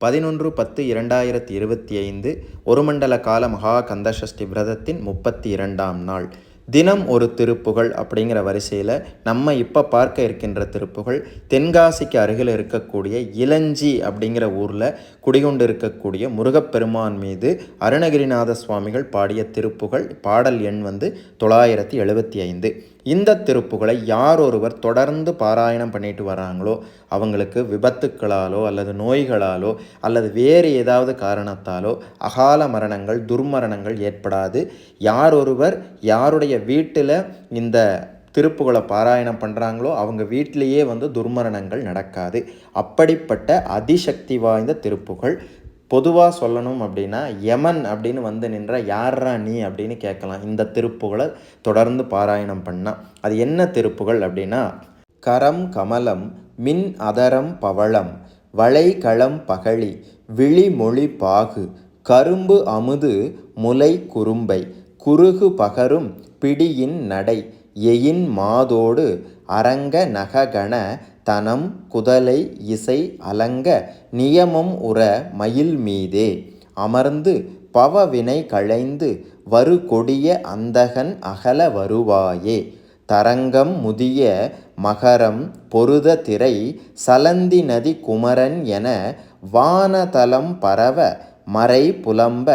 11/10/2025 ஒரு மண்டல கால மகா கந்தசஷ்டி விரதத்தின் 32ஆம் நாள். தினம் ஒரு திருப்புகழ் அப்படிங்கிற வரிசையில் நம்ம இப்போ பார்க்க இருக்கின்ற திருப்புகழ் தென்காசிக்கு அருகில் இருக்கக்கூடிய இளஞ்சி அப்படிங்கிற ஊரில் குடிகொண்டு இருக்கக்கூடிய முருகப்பெருமான் மீது அருணகிரிநாத சுவாமிகள் பாடிய திருப்புகழ். பாடல் எண் 975. இந்த திருப்புகளை யார் ஒருவர் தொடர்ந்து பாராயணம் பண்ணிட்டு வராங்களோ அவங்களுக்கு விபத்துக்களாலோ அல்லது நோய்களாலோ அல்லது வேறு ஏதாவது காரணத்தாலோ அகால மரணங்கள் துர்மரணங்கள் ஏற்படாது. யார் ஒருவர் யாருடைய வீட்டில் இந்த திருப்புகளை பாராயணம் பண்ணுறாங்களோ அவங்க வீட்டிலேயே துர்மரணங்கள் நடக்காது. அப்படிப்பட்ட அதிசக்தி வாய்ந்த திருப்புகள். பொதுவாக சொல்லணும் அப்படின்னா யமன் அப்படின்னு நின்ற யாரா நீ அப்படின்னு கேட்கலாம் இந்த திருப்புகளை தொடர்ந்து பாராயணம் பண்ணால். அது என்ன திருப்புகள் அப்படின்னா, கரம் கமலம் மின் அதரம் பவளம் வளைகளம் பகழி விழிமொழி பாகு கரும்பு அமுது முலை குறும்பை குறுகு பகரும் பிடியின் நடை எயின் மாதோடு அரங்க நககண தனம் குதலை இசை அலங்க நியமம் உற மயில் மீதே அமர்ந்து பவவினை களைந்து வரு கொடிய அந்தகன் அகல வருவாயே தரங்கம் முதிய மகரம் பொருத திரை சலந்தி நதி குமரன் என வானதலம் பரவ மறை புலம்ப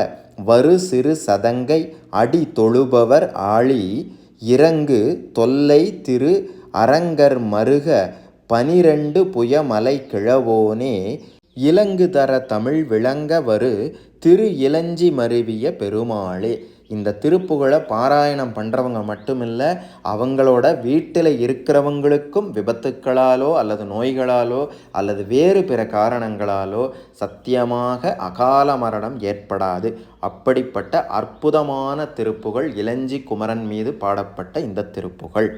வரு சிறு சதங்கை அடி தொழுபவர் ஆழி இறங்கு தொல்லை திரு அரங்கர் மருக 12 புயமலை கிழவோனே இலங்கு தர தமிழ் விளங்க வரு திரு இளஞ்சி மருவிய பெருமாளே. இந்த திருப்புகழை பாராயணம் பண்ணுறவங்க மட்டுமில்லை, அவங்களோட வீட்டில் இருக்கிறவங்களுக்கும் விபத்துக்களாலோ அல்லது நோய்களாலோ அல்லது வேறு பிற காரணங்களாலோ சத்தியமாக அகால மரணம் ஏற்படாது. அப்படிப்பட்ட அற்புதமான திருப்புகழ் இளஞ்சி குமரன் மீது பாடப்பட்ட இந்த திருப்புகழ்.